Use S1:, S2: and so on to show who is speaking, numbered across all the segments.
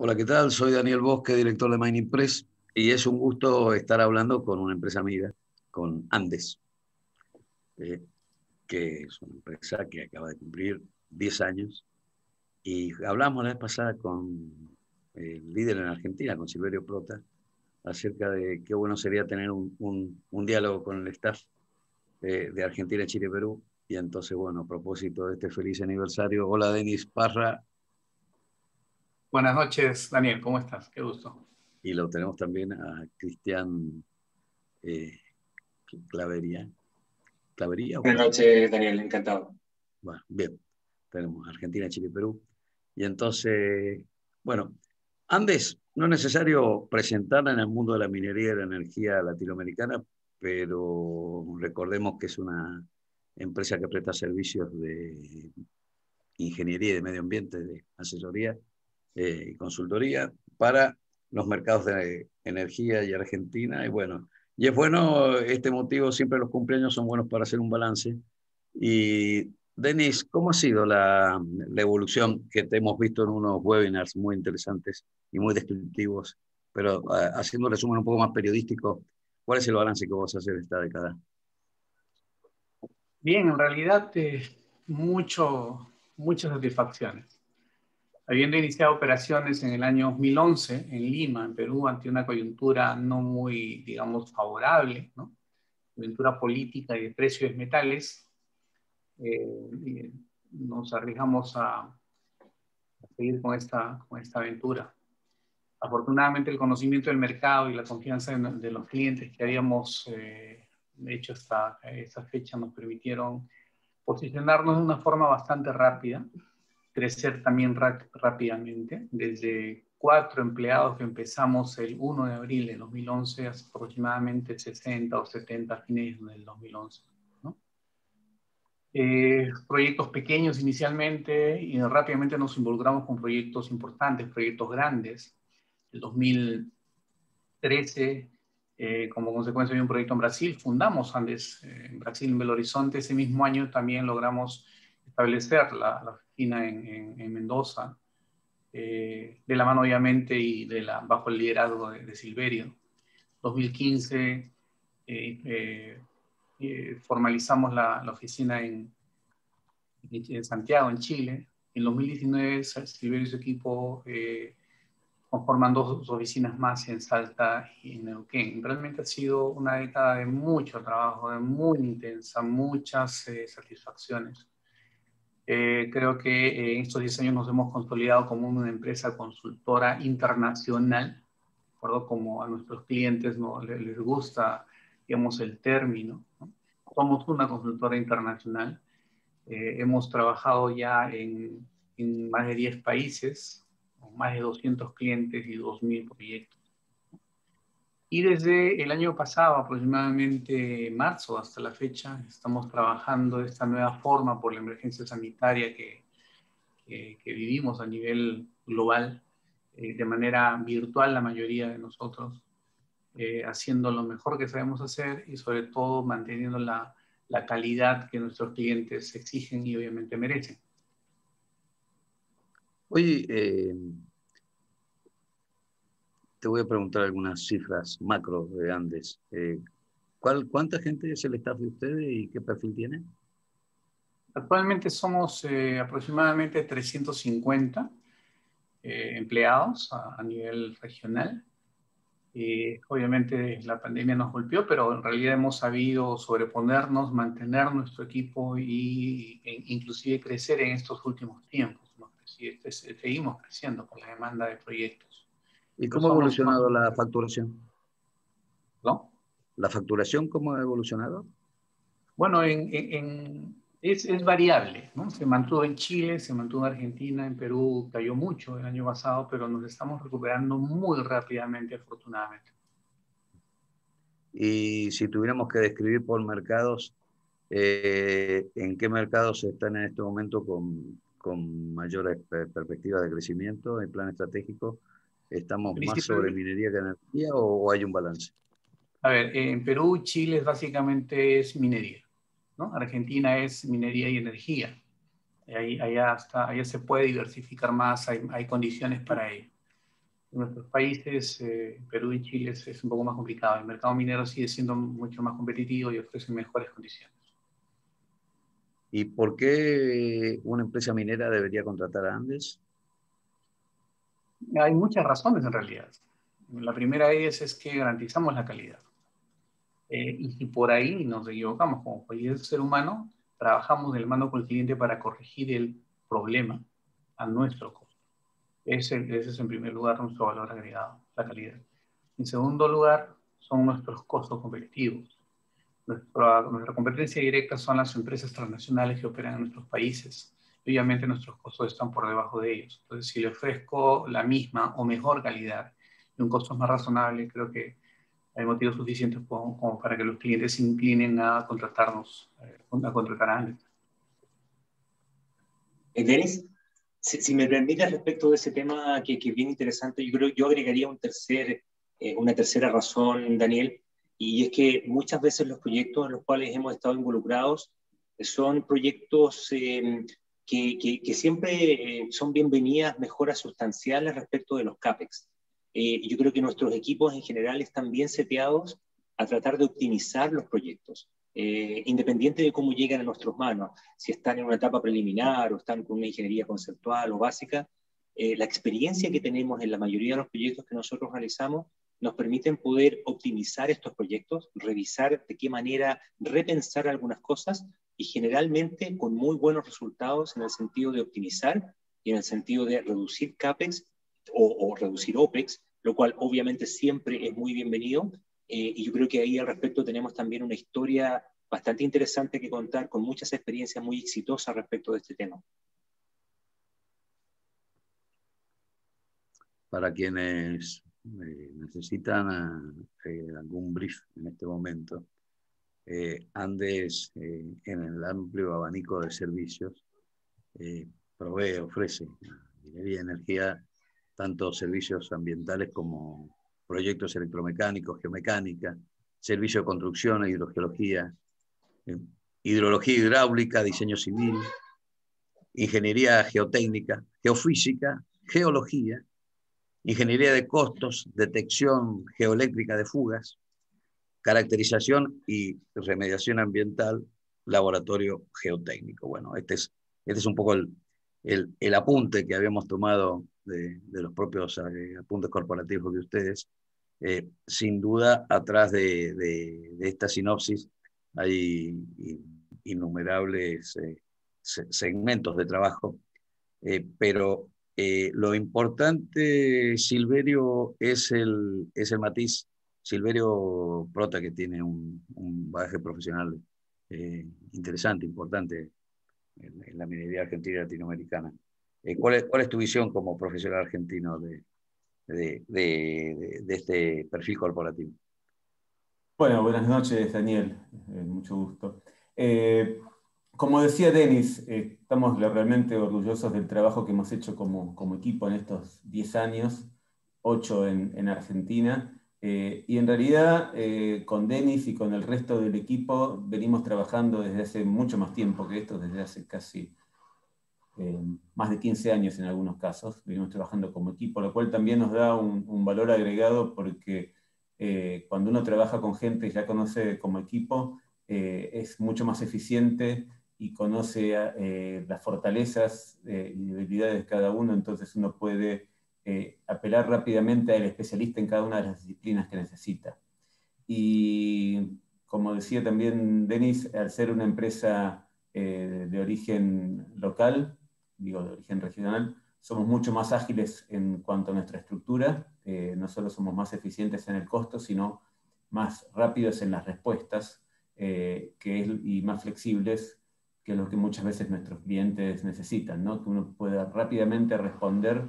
S1: Hola, ¿qué tal? Soy Daniel Bosque, director de Mining Press, y es un gusto estar hablando con una empresa amiga, con Andes, eh, que es una empresa que acaba de cumplir 10 años. Y hablamos la vez pasada con el líder en Argentina, con Silverio Prota, acerca de qué bueno sería tener un diálogo con el staff de Argentina, Chile y Perú. Y entonces, bueno, a propósito de este feliz aniversario, hola Denis Parra,
S2: Buenas noches, Daniel, ¿cómo estás? Qué gusto.
S1: y lo tenemos también a Cristian eh, Clavería. ¿Clavería o
S3: Buenas
S1: Clavería?
S3: noches, Daniel, encantado.
S1: Bueno, bien, tenemos Argentina, Chile y Perú. Y entonces, bueno, Andes, no es necesario presentarla en el mundo de la minería y la energía latinoamericana, pero recordemos que es una empresa que presta servicios de ingeniería y de medio ambiente, de asesoría y consultoría para los mercados de energía y Argentina. Y bueno, y es bueno este motivo, siempre los cumpleaños son buenos para hacer un balance. Y Denis, ¿cómo ha sido la evolución que te hemos visto en unos webinars muy interesantes y muy descriptivos? Pero haciendo un resumen un poco más periodístico, ¿cuál es el balance que vos haces de esta década?
S2: Bien, en realidad, muchas satisfacciones. Habiendo iniciado operaciones en el año 2011 en Lima, en Perú, ante una coyuntura no muy, digamos, favorable, ¿no? Coyuntura política y de precios de metales, nos arriesgamos a seguir con esta aventura. Afortunadamente, el conocimiento del mercado y la confianza de los clientes que habíamos hecho hasta esa fecha nos permitieron posicionarnos de una forma bastante rápida, crecer también rápidamente. Desde 4 empleados que empezamos el 1 de abril de 2011 hasta aproximadamente 60 o 70 fines del 2011. ¿No? Proyectos pequeños inicialmente y rápidamente nos involucramos con proyectos importantes, proyectos grandes. El 2013, como consecuencia de un proyecto en Brasil, fundamos Andes en Brasil, en Belo Horizonte. Ese mismo año también logramos establecer la oficina en Mendoza, de la mano obviamente y bajo el liderazgo de Silverio. 2015 formalizamos la oficina en Santiago, en Chile. En 2019 Silverio y su equipo conforman dos oficinas más en Salta y en Neuquén. Realmente ha sido una década de mucho trabajo, de muy intensa, muchas satisfacciones. Creo que en estos 10 años nos hemos consolidado como una empresa consultora internacional, ¿de acuerdo? Como a nuestros clientes no les gusta, digamos, el término, ¿no? Somos una consultora internacional. Hemos trabajado ya en más de 10 países, con más de 200 clientes y 2.000 proyectos. Y desde el año pasado, aproximadamente marzo hasta la fecha, estamos trabajando de esta nueva forma por la emergencia sanitaria que vivimos a nivel global, de manera virtual la mayoría de nosotros, haciendo lo mejor que sabemos hacer y sobre todo manteniendo la calidad que nuestros clientes exigen y obviamente merecen.
S1: Oye, te voy a preguntar algunas cifras macro de Andes. ¿Cuánta gente es el staff de ustedes y qué perfil tiene?
S2: Actualmente somos aproximadamente 350 empleados a nivel regional. Obviamente la pandemia nos golpeó, pero en realidad hemos sabido sobreponernos, mantener nuestro equipo e inclusive crecer en estos últimos tiempos, ¿no? Seguimos creciendo por la demanda de proyectos.
S1: ¿Y
S2: Pero
S1: cómo ha
S2: somos
S1: evolucionado la facturación?
S2: ¿no?
S1: ¿La facturación cómo ha evolucionado?
S2: Bueno, es variable, ¿no? Se mantuvo en Chile, se mantuvo en Argentina, en Perú cayó mucho el año pasado, pero nos estamos recuperando muy rápidamente, afortunadamente.
S1: Y si tuviéramos que describir por mercados, ¿en qué mercados están en este momento con mayores perspectivas de crecimiento en plan estratégico? ¿Estamos más sobre
S2: Principalmente,
S1: minería que energía o hay un balance?
S2: a ver, en Perú, Chile básicamente es minería, ¿no? Argentina es minería y energía. Allá se puede diversificar más, hay condiciones para ello. En nuestros países, Perú y Chile, es un poco más complicado. El mercado minero sigue siendo mucho más competitivo y ofrece mejores condiciones.
S1: ¿Y por qué una empresa minera debería contratar a Andes?
S2: Hay muchas razones en realidad. La primera de ellas es que garantizamos la calidad. Y si por ahí nos equivocamos como cualquier ser humano, trabajamos de la mano con el cliente para corregir el problema a nuestro costo. Ese es en primer lugar nuestro valor agregado, la calidad. En segundo lugar, son nuestros costos competitivos. Nuestra competencia directa son las empresas transnacionales que operan en nuestros países. Y obviamente nuestros costos están por debajo de ellos. Entonces, si le ofrezco la misma o mejor calidad y un costo más razonable, creo que hay motivos suficientes como para que los clientes se inclinen a contratarnos, a contratar a Andes.
S3: Denis, si me permites respecto de ese tema que es bien interesante, yo agregaría una tercera razón, Daniel, y es que muchas veces los proyectos en los cuales hemos estado involucrados son proyectos que siempre son bienvenidas mejoras sustanciales respecto de los CAPEX. Yo creo que nuestros equipos en general están bien seteados a tratar de optimizar los proyectos, independiente de cómo llegan a nuestras manos, si están en una etapa preliminar o están con una ingeniería conceptual o básica. La experiencia que tenemos en la mayoría de los proyectos que nosotros realizamos nos permiten poder optimizar estos proyectos, revisar de qué manera repensar algunas cosas y generalmente con muy buenos resultados en el sentido de optimizar y en el sentido de reducir CAPEX o reducir OPEX, lo cual obviamente siempre es muy bienvenido. Y yo creo que ahí al respecto tenemos también una historia bastante interesante que contar, con muchas experiencias muy exitosas respecto de este tema.
S1: Para quienes necesitan algún brief en este momento, Andes, en el amplio abanico de servicios, provee, ofrece a minería y energía tanto servicios ambientales como proyectos electromecánicos, geomecánica, servicio de construcción e hidrogeología, hidrología hidráulica, diseño civil, ingeniería geotécnica, geofísica, geología, ingeniería de costos, detección geoeléctrica de fugas, caracterización y remediación ambiental, laboratorio geotécnico. Bueno, este es un poco el apunte que habíamos tomado de los propios apuntes corporativos de ustedes. Sin duda, atrás de esta sinopsis hay innumerables segmentos de trabajo, pero lo importante, Silverio, es el matiz. Silverio Prota, que tiene un bagaje profesional interesante, importante en la minería argentina y latinoamericana. ¿Cuál es tu visión como profesional argentino de este perfil corporativo?
S4: Bueno, buenas noches, Daniel. Mucho gusto. Como decía Denis, estamos realmente orgullosos del trabajo que hemos hecho como equipo en estos 10 años, 8 en Argentina. Y en realidad, con Denis y con el resto del equipo, venimos trabajando desde hace mucho más tiempo que esto, desde hace casi más de 15 años en algunos casos. Venimos trabajando como equipo, lo cual también nos da un valor agregado porque cuando uno trabaja con gente y ya conoce como equipo, es mucho más eficiente y conoce las fortalezas y debilidades de cada uno, entonces uno puede apelar rápidamente al especialista en cada una de las disciplinas que necesita. Y como decía también Denis, al ser una empresa de origen local, digo de origen regional, somos mucho más ágiles en cuanto a nuestra estructura, no solo somos más eficientes en el costo, sino más rápidos en las respuestas y más flexibles que lo que muchas veces nuestros clientes necesitan, ¿no? Que uno pueda rápidamente responder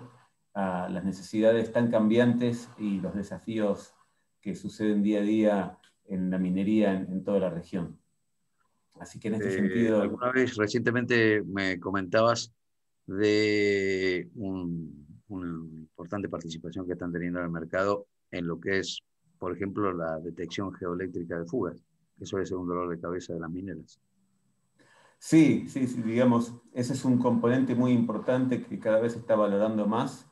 S4: a las necesidades tan cambiantes y los desafíos que suceden día a día en la minería en toda la región. Así que en este sentido...
S1: Alguna vez recientemente me comentabas de una importante participación que están teniendo en el mercado en lo que es, por ejemplo, la detección geoeléctrica de fugas, que suele ser un dolor de cabeza de las mineras.
S4: Sí, sí, sí, digamos, ese es un componente muy importante que cada vez se está valorando más.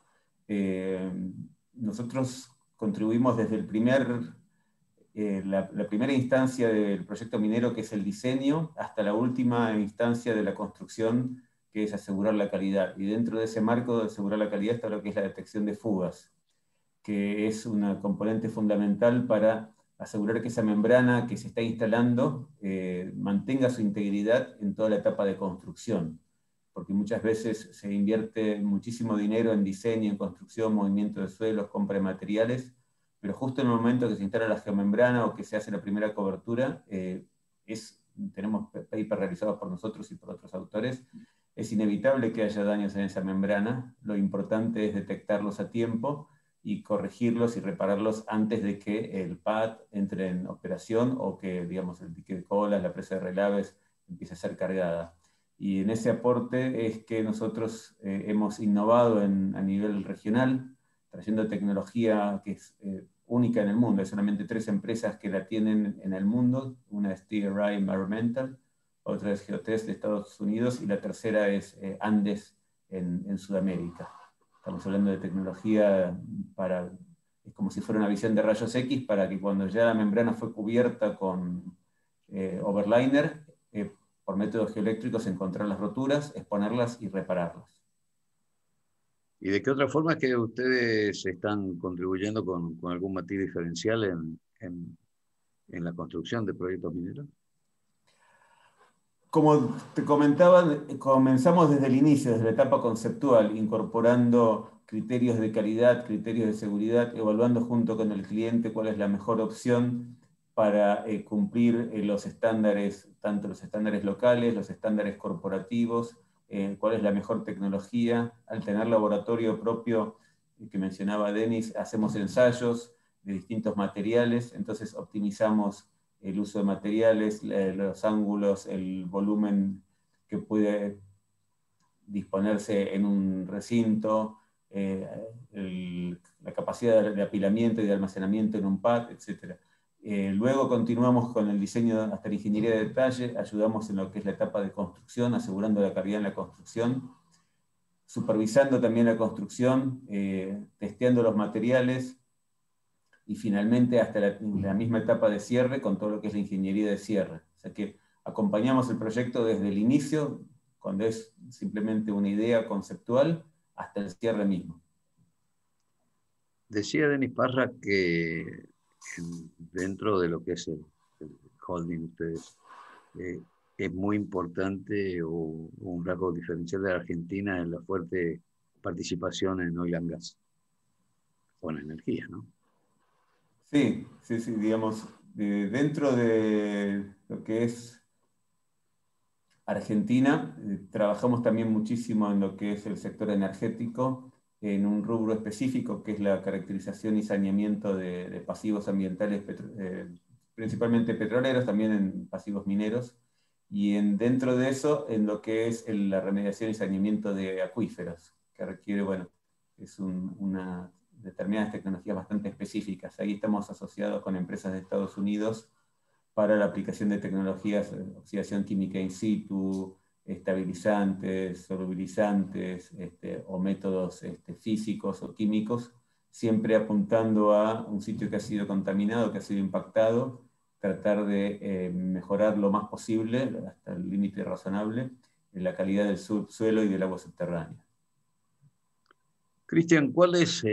S4: nosotros contribuimos desde la primera instancia del proyecto minero, que es el diseño, hasta la última instancia de la construcción, que es asegurar la calidad. Y dentro de ese marco de asegurar la calidad está lo que es la detección de fugas, que es una componente fundamental para asegurar que esa membrana que se está instalando mantenga su integridad en toda la etapa de construcción. Porque muchas veces se invierte muchísimo dinero en diseño, en construcción, movimiento de suelos, compra de materiales, pero justo en el momento que se instala la geomembrana o que se hace la primera cobertura, tenemos papers realizados por nosotros y por otros autores, es inevitable que haya daños en esa membrana. Lo importante es detectarlos a tiempo y corregirlos y repararlos antes de que el pad entre en operación o que, digamos, el dique de colas, la presa de relaves empiece a ser cargada. Y en ese aporte es que nosotros hemos innovado a nivel regional, trayendo tecnología que es única en el mundo. Hay solamente 3 empresas que la tienen en el mundo. Una es TRI Environmental, otra es Geotest de Estados Unidos y la tercera es Andes en Sudamérica. Estamos hablando de tecnología es como si fuera una visión de rayos X para que cuando ya la membrana fue cubierta con overliner, por métodos geoeléctricos, encontrar las roturas, exponerlas y repararlas.
S1: ¿Y de qué otra forma es que ustedes están contribuyendo con algún matiz diferencial en la construcción de proyectos mineros?
S4: Como te comentaba, comenzamos desde el inicio, desde la etapa conceptual, incorporando criterios de calidad, criterios de seguridad, evaluando junto con el cliente cuál es la mejor opción para cumplir los estándares, tanto los estándares locales, los estándares corporativos, cuál es la mejor tecnología. Al tener laboratorio propio, que mencionaba Denis, hacemos ensayos de distintos materiales, entonces optimizamos el uso de materiales, los ángulos, el volumen que puede disponerse en un recinto, la capacidad de apilamiento y de almacenamiento en un pad, etc. Luego continuamos con el diseño hasta la ingeniería de detalle, ayudamos en lo que es la etapa de construcción, asegurando la calidad en la construcción, supervisando también la construcción, testeando los materiales, y finalmente hasta la misma etapa de cierre con todo lo que es la ingeniería de cierre. O sea que acompañamos el proyecto desde el inicio, cuando es simplemente una idea conceptual, hasta el cierre mismo.
S1: Decía Denis Parra que dentro de lo que es el holding ustedes, es muy importante o un rasgo diferencial de la Argentina en la fuerte participación en oil and gas, o en energía, ¿no?
S4: Sí, digamos, dentro de lo que es Argentina, trabajamos también muchísimo en lo que es el sector energético, en un rubro específico que es la caracterización y saneamiento de pasivos ambientales, principalmente petroleros, también en pasivos mineros, y dentro de eso, en lo que es la remediación y saneamiento de acuíferos, que requiere, bueno, es una determinadas tecnologías bastante específicas. Ahí estamos asociados con empresas de Estados Unidos para la aplicación de tecnologías de oxidación química in situ, estabilizantes, solubilizantes, o métodos físicos o químicos, siempre apuntando a un sitio que ha sido contaminado, que ha sido impactado, tratar de mejorar lo más posible, hasta el límite razonable, la calidad del subsuelo y del agua subterránea.
S1: Cristian, ¿cuál es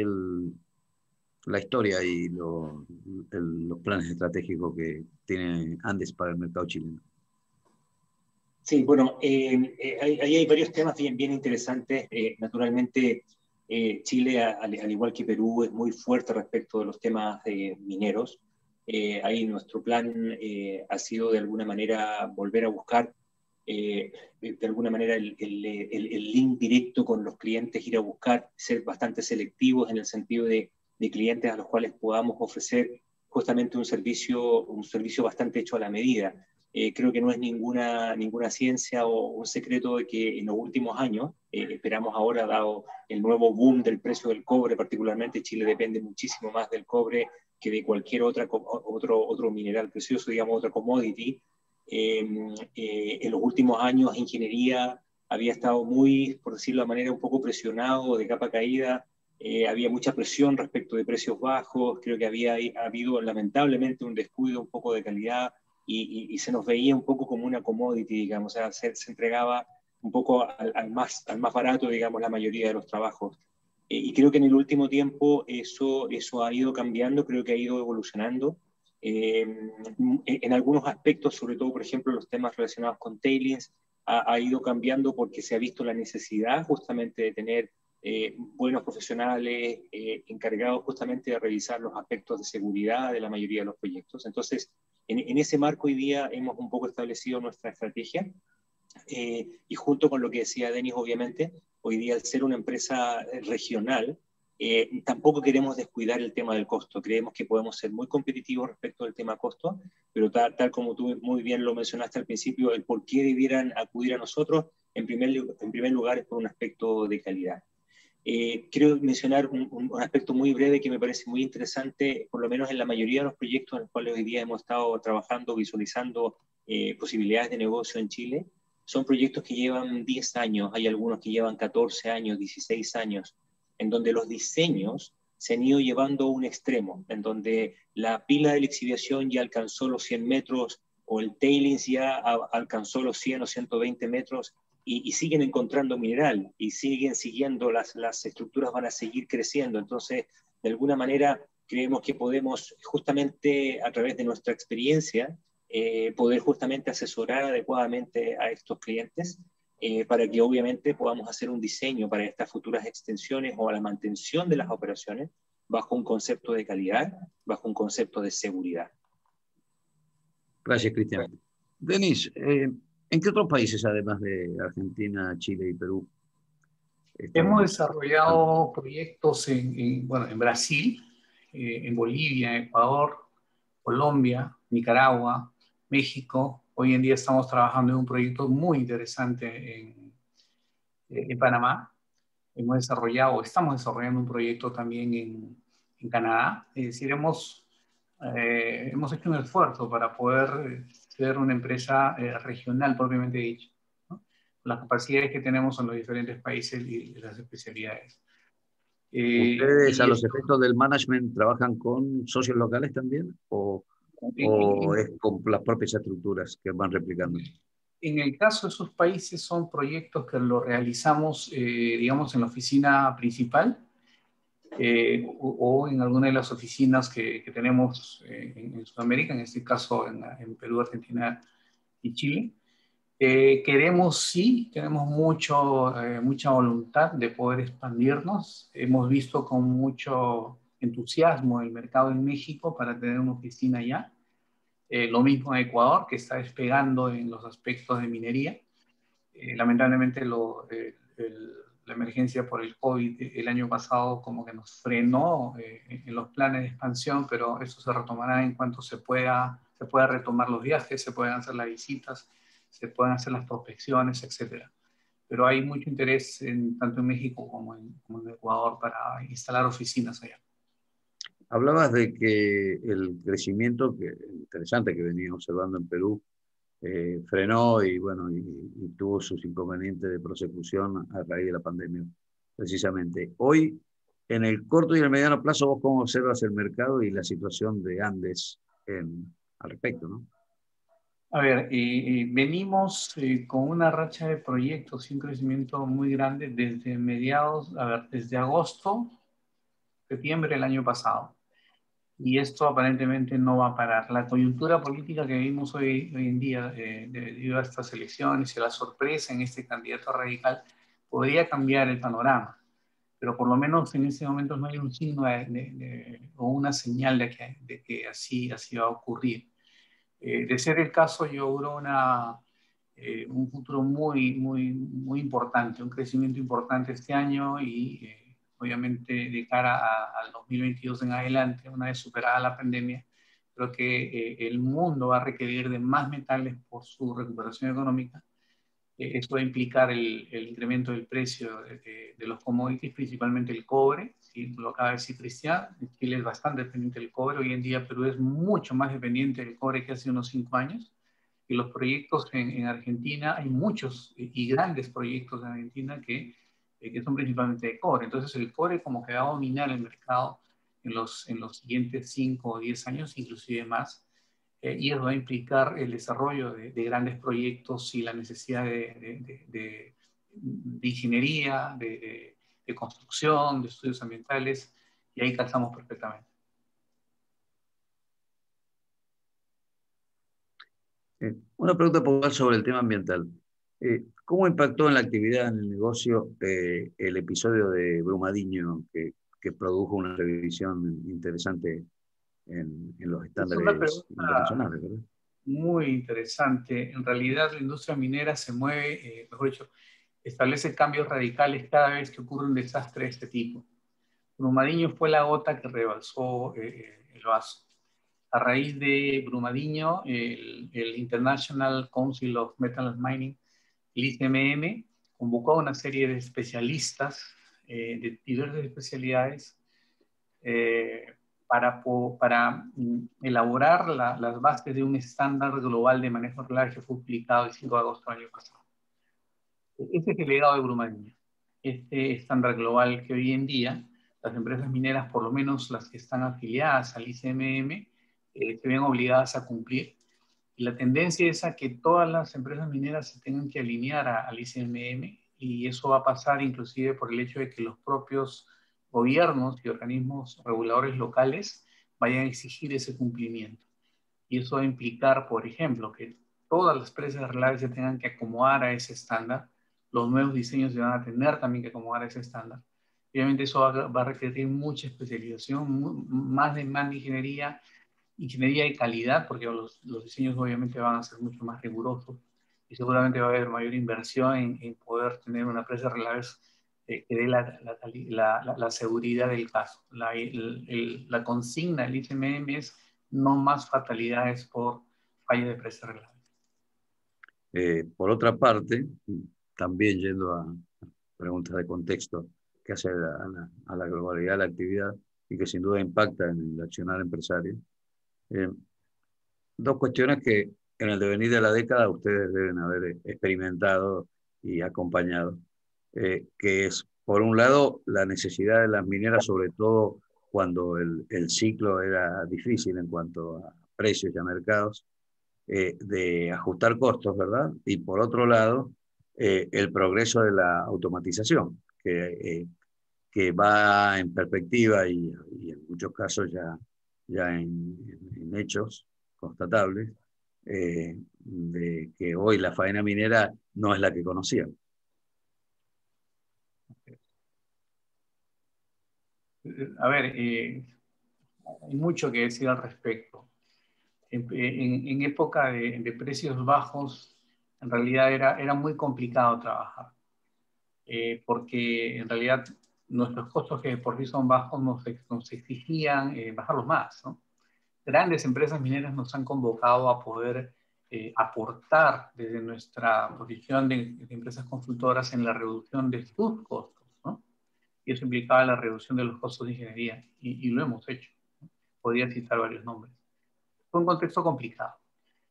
S1: la historia y los planes estratégicos que tiene Andes para el mercado chileno?
S3: Sí, bueno, ahí hay varios temas bien interesantes. Naturalmente, Chile, al igual que Perú, es muy fuerte respecto de los temas mineros. Ahí nuestro plan ha sido de alguna manera volver a buscar de alguna manera el link directo con los clientes, ir a buscar, ser bastante selectivos en el sentido de clientes a los cuales podamos ofrecer justamente un servicio bastante hecho a la medida. Creo que no es ninguna ciencia o un secreto de que en los últimos años, esperamos ahora, dado el nuevo boom del precio del cobre, particularmente Chile depende muchísimo más del cobre que de cualquier otro mineral precioso, digamos, otra commodity. En los últimos años ingeniería había estado muy, por decirlo de manera, un poco presionado, de capa caída, había mucha presión respecto de precios bajos, creo que había habido lamentablemente un descuido un poco de calidad y se nos veía un poco como una commodity, digamos, o sea, se entregaba un poco al más barato, digamos, la mayoría de los trabajos. Y creo que en el último tiempo eso ha ido cambiando, creo que ha ido evolucionando. En algunos aspectos, sobre todo, por ejemplo, los temas relacionados con tailings, ha ido cambiando porque se ha visto la necesidad justamente de tener buenos profesionales encargados justamente de revisar los aspectos de seguridad de la mayoría de los proyectos. Entonces, en ese marco hoy día hemos un poco establecido nuestra estrategia y junto con lo que decía Denis, obviamente, hoy día al ser una empresa regional, tampoco queremos descuidar el tema del costo. Creemos que podemos ser muy competitivos respecto al tema costo, pero tal como tú muy bien lo mencionaste al principio, el por qué debieran acudir a nosotros, en primer lugar, es por un aspecto de calidad. Quiero mencionar un aspecto muy breve que me parece muy interesante, por lo menos en la mayoría de los proyectos en los cuales hoy día hemos estado trabajando, visualizando posibilidades de negocio en Chile. Son proyectos que llevan 10 años, hay algunos que llevan 14 años, 16 años, en donde los diseños se han ido llevando a un extremo, en donde la pila de lixiviación ya alcanzó los 100 metros o el tailings ya alcanzó los 100 o 120 metros y siguen encontrando mineral y siguen siguiendo, las estructuras van a seguir creciendo. Entonces, de alguna manera, creemos que podemos justamente a través de nuestra experiencia poder justamente asesorar adecuadamente a estos clientes para que obviamente podamos hacer un diseño para estas futuras extensiones o a la mantención de las operaciones bajo un concepto de calidad, bajo un concepto de seguridad.
S1: Gracias, Cristian. Denis, ¿en qué otros países, además de Argentina, Chile y Perú?
S2: Hemos desarrollado proyectos en Brasil, en Bolivia, Ecuador, Colombia, Nicaragua, México. Hoy en día estamos trabajando en un proyecto muy interesante en Panamá. Estamos desarrollando un proyecto también en Canadá. Es decir, hemos hecho un esfuerzo para poder ser una empresa regional propiamente dicha, ¿no? Las capacidades que tenemos en los diferentes países y las especialidades.
S1: ¿Ustedes a los efectos del management trabajan con socios locales también o es con las propias estructuras que van replicando?
S2: En el caso de esos países son proyectos que lo realizamos, digamos, en la oficina principal o en alguna de las oficinas que tenemos en Sudamérica, en este caso en Perú, Argentina y Chile. Tenemos mucha voluntad de poder expandirnos. Hemos visto con mucho entusiasmo el mercado en México para tener una oficina allá. Lo mismo en Ecuador, que está despegando en los aspectos de minería. Lamentablemente la emergencia por el COVID el año pasado como que nos frenó en los planes de expansión, pero eso se retomará en cuanto se pueda retomar los viajes, se puedan hacer las visitas, se puedan hacer las prospecciones, etc. Pero hay mucho interés tanto en México como en Ecuador para instalar oficinas allá.
S1: Hablabas de que el crecimiento interesante que venía observando en Perú frenó y tuvo sus inconvenientes de prosecución a raíz de la pandemia, precisamente. Hoy, en el corto y el mediano plazo, ¿vos cómo observas el mercado y la situación de Andes al respecto, no?
S2: A ver, venimos con una racha de proyectos y un crecimiento muy grande desde agosto, septiembre del año pasado. Y esto aparentemente no va a parar. La coyuntura política que vivimos hoy en día, debido a estas elecciones y a la sorpresa en este candidato radical, podría cambiar el panorama. Pero por lo menos en este momento no hay un signo o una señal de que así va a ocurrir. De ser el caso, yo auguro un futuro muy importante, un crecimiento importante este año y obviamente de cara al 2022 en adelante, una vez superada la pandemia, creo que el mundo va a requerir de más metales por su recuperación económica. Esto va a implicar el incremento del precio de los commodities, principalmente el cobre. ¿Sí? Lo acaba de decir Cristian, Chile es bastante dependiente del cobre. Hoy en día Perú es mucho más dependiente del cobre que hace unos 5 años. Y los proyectos en Argentina, hay muchos y grandes proyectos en Argentina que que son principalmente de cobre. Entonces el cobre como que va a dominar el mercado en los siguientes 5 o 10 años, inclusive más, y eso va a implicar el desarrollo de grandes proyectos y la necesidad de ingeniería, de construcción, de estudios ambientales, y ahí calzamos perfectamente.
S1: Una pregunta puntual sobre el tema ambiental. ¿Cómo impactó en la actividad, en el negocio, el episodio de Brumadinho que produjo una revisión interesante en los
S2: Es una
S1: estándares
S2: pregunta
S1: internacionales, ¿verdad?
S2: muy interesante. En realidad, la industria minera se mueve, mejor dicho, establece cambios radicales cada vez que ocurre un desastre de este tipo. Brumadinho fue la gota que rebalsó el vaso. A raíz de Brumadinho, el International Council of Metals Mining, el ICMM, convocó a una serie de especialistas de diversas especialidades para elaborar las bases de un estándar global de manejo regular que fue publicado el 5 de agosto del año pasado. Este es el legado de Brumadinho. Este estándar global que hoy en día las empresas mineras, por lo menos las que están afiliadas al ICMM, se ven obligadas a cumplir. Y la tendencia es a que todas las empresas mineras se tengan que alinear al ICMM, y eso va a pasar inclusive por el hecho de que los propios gobiernos y organismos reguladores locales vayan a exigir ese cumplimiento. Y eso va a implicar, por ejemplo, que todas las presas relaves se tengan que acomodar a ese estándar, los nuevos diseños se van a tener también que acomodar a ese estándar. Obviamente eso va a requerir mucha especialización, más de ingeniería de calidad, porque los diseños obviamente van a ser mucho más rigurosos, y seguramente va a haber mayor inversión en poder tener una presa de relaves que dé la seguridad del caso. La consigna del ICMM es no más fatalidades por fallos de presa de relaves.
S1: Por otra parte, también yendo a preguntas de contexto que hace a la globalidad de la actividad y que sin duda impacta en el accionar empresario, dos cuestiones que en el devenir de la década ustedes deben haber experimentado y acompañado, que es, por un lado, la necesidad de las mineras, sobre todo cuando el ciclo era difícil en cuanto a precios y a mercados, de ajustar costos, ¿verdad? Y por otro lado, el progreso de la automatización, que va en perspectiva y en muchos casos ya en hechos constatables, de que hoy la faena minera no es la que conocían.
S2: A ver, hay mucho que decir al respecto. En época de precios bajos, en realidad era muy complicado trabajar, porque en realidad nuestros costos, que por sí son bajos, nos exigían bajarlos más, ¿no? Grandes empresas mineras nos han convocado a poder aportar desde nuestra posición de empresas consultoras en la reducción de sus costos, ¿no? Y eso implicaba la reducción de los costos de ingeniería, y lo hemos hecho, ¿no? Podría citar varios nombres. Fue un contexto complicado,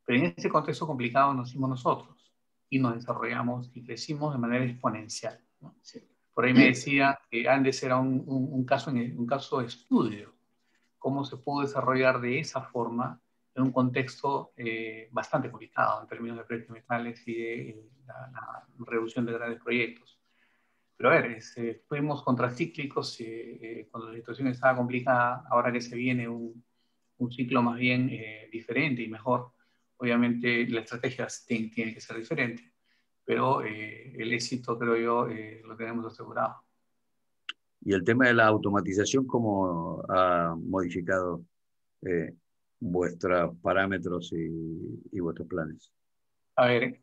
S2: pero en ese contexto complicado nos hicimos nosotros y nos desarrollamos y crecimos de manera exponencial, ¿no? Sí. Por ahí me decía que Andes era un caso de estudio, cómo se pudo desarrollar de esa forma en un contexto bastante complicado en términos de precios de metales y de la reducción de grandes proyectos. Pero a ver, fuimos contracíclicos cuando la situación estaba complicada. Ahora que se viene un ciclo más bien diferente y mejor, obviamente la estrategia tiene que ser diferente, pero el éxito, creo yo, lo tenemos asegurado.
S1: Y el tema de la automatización, ¿cómo ha modificado vuestros parámetros y vuestros planes?
S2: A ver,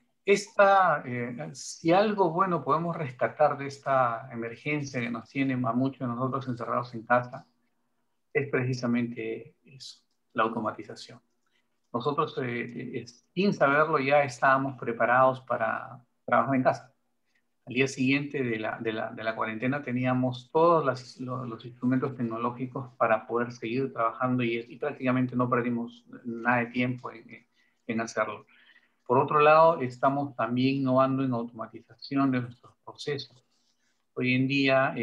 S2: si algo bueno podemos rescatar de esta emergencia que nos tiene a muchos de nosotros encerrados en casa, es precisamente eso, la automatización. Nosotros, sin saberlo, ya estábamos preparados para trabajar en casa. Al día siguiente de la cuarentena teníamos todos los instrumentos tecnológicos para poder seguir trabajando, y prácticamente no perdimos nada de tiempo en hacerlo. Por otro lado, estamos también innovando en automatización de nuestros procesos. Hoy en día,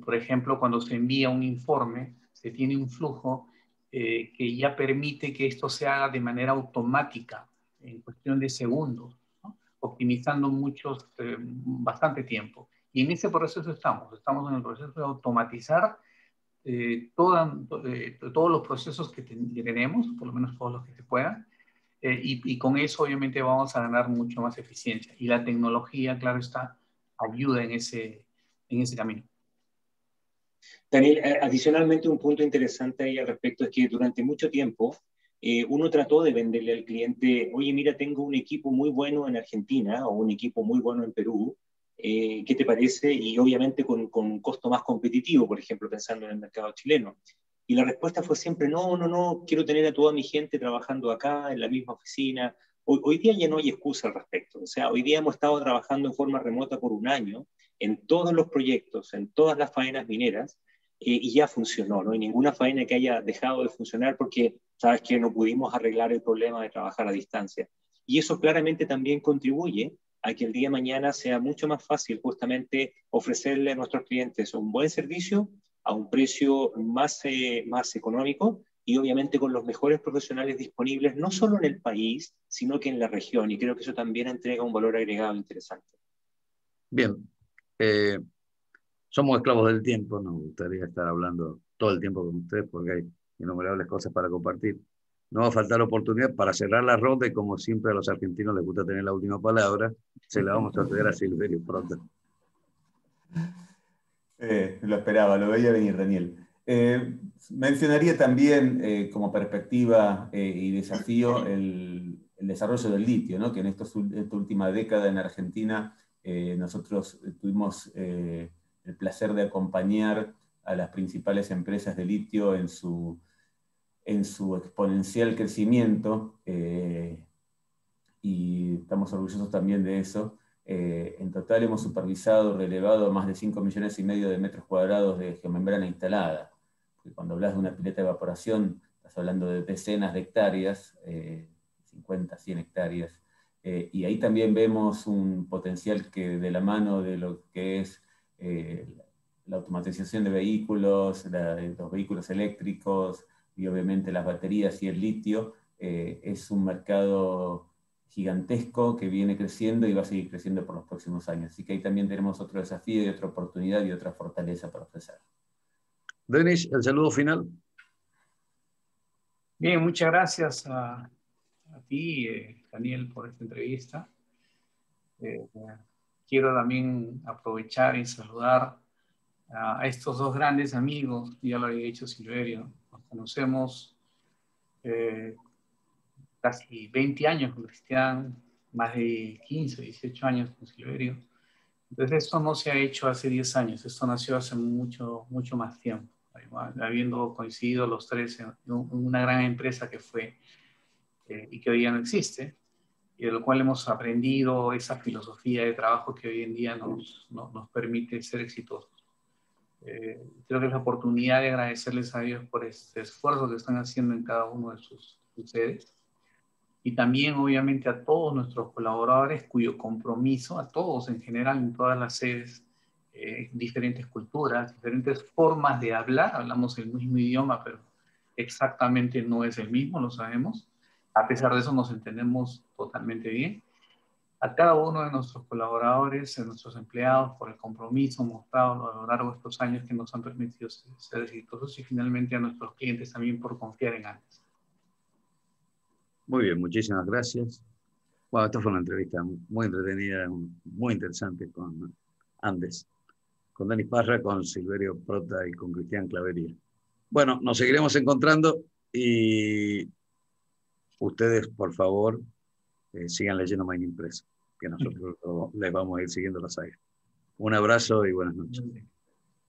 S2: por ejemplo, cuando se envía un informe, se tiene un flujo que ya permite que esto se haga de manera automática, en cuestión de segundos, ¿no? Optimizando bastante tiempo. Y en ese proceso estamos en el proceso de automatizar todos los procesos que tenemos, por lo menos todos los que se puedan, y con eso obviamente vamos a ganar mucho más eficiencia. Y la tecnología, claro está, ayuda en ese camino.
S3: Daniel, adicionalmente un punto interesante ahí al respecto es que durante mucho tiempo uno trató de venderle al cliente, oye, mira, tengo un equipo muy bueno en Argentina o un equipo muy bueno en Perú, ¿qué te parece? Y obviamente con un costo más competitivo, por ejemplo, pensando en el mercado chileno. Y la respuesta fue siempre, no, no, no, quiero tener a toda mi gente trabajando acá, en la misma oficina. Hoy día ya no hay excusa al respecto. O sea, hoy día hemos estado trabajando en forma remota por un año en todos los proyectos, en todas las faenas mineras, y ya funcionó. No hay ninguna faena que haya dejado de funcionar porque, sabes que no pudimos arreglar el problema de trabajar a distancia. Y eso claramente también contribuye a que el día de mañana sea mucho más fácil justamente ofrecerle a nuestros clientes un buen servicio a un precio más económico y obviamente con los mejores profesionales disponibles, no solo en el país, sino que en la región. Y creo que eso también entrega un valor agregado interesante.
S1: Bien, eh, somos esclavos del tiempo, nos gustaría estar hablando todo el tiempo con ustedes porque hay innumerables cosas para compartir. No va a faltar oportunidad para cerrar la ronda y como siempre a los argentinos les gusta tener la última palabra, se la vamos a ceder a Silverio pronto.
S4: Lo esperaba, lo veía venir, Daniel. Mencionaría también como perspectiva y desafío el desarrollo del litio, ¿no? Que en esta última década en Argentina nosotros tuvimos el placer de acompañar a las principales empresas de litio en su exponencial crecimiento y estamos orgullosos también de eso. En total hemos supervisado, relevado más de 5,5 millones de metros cuadrados de geomembrana instalada. Porque cuando hablas de una pileta de evaporación, estás hablando de decenas de hectáreas, 50, 100 hectáreas. Y ahí también vemos un potencial que de la mano de lo que es la automatización de vehículos, los vehículos eléctricos y obviamente las baterías y el litio, es un mercado gigantesco que viene creciendo y va a seguir creciendo por los próximos años. Así que ahí también tenemos otro desafío y otra oportunidad y otra fortaleza para ofrecer.
S1: Denis, el saludo final.
S2: Bien, muchas gracias a ti, Daniel, por esta entrevista. Quiero también aprovechar y saludar a estos dos grandes amigos, ya lo había dicho Silverio. Nos conocemos casi 20 años con Cristian, más de 15, 18 años con Silverio. Entonces esto no se ha hecho hace 10 años, esto nació hace mucho, mucho más tiempo, habiendo coincidido los tres en una gran empresa que fue y que hoy ya no existe, y de lo cual hemos aprendido esa filosofía de trabajo que hoy en día nos permite ser exitosos. Creo que es la oportunidad de agradecerles a ellos por este esfuerzo que están haciendo en cada uno de sus sedes. Y también, obviamente, a todos nuestros colaboradores, cuyo compromiso, a todos en general, en todas las sedes, diferentes culturas, diferentes formas de hablar, hablamos el mismo idioma, pero exactamente no es el mismo, lo sabemos. A pesar de eso, nos entendemos totalmente bien. A cada uno de nuestros colaboradores, de nuestros empleados, por el compromiso mostrado a lo largo de estos años que nos han permitido ser exitosos, y finalmente a nuestros clientes también por confiar en Andes.
S1: Muy bien, muchísimas gracias. Bueno, esta fue una entrevista muy entretenida, muy interesante con Andes, con Denis Parra, con Silverio Prota y con Cristian Clavería. Bueno, nos seguiremos encontrando y ustedes, por favor, sigan leyendo Mining Press, que nosotros les vamos a ir siguiendo la saga. Un abrazo y buenas noches.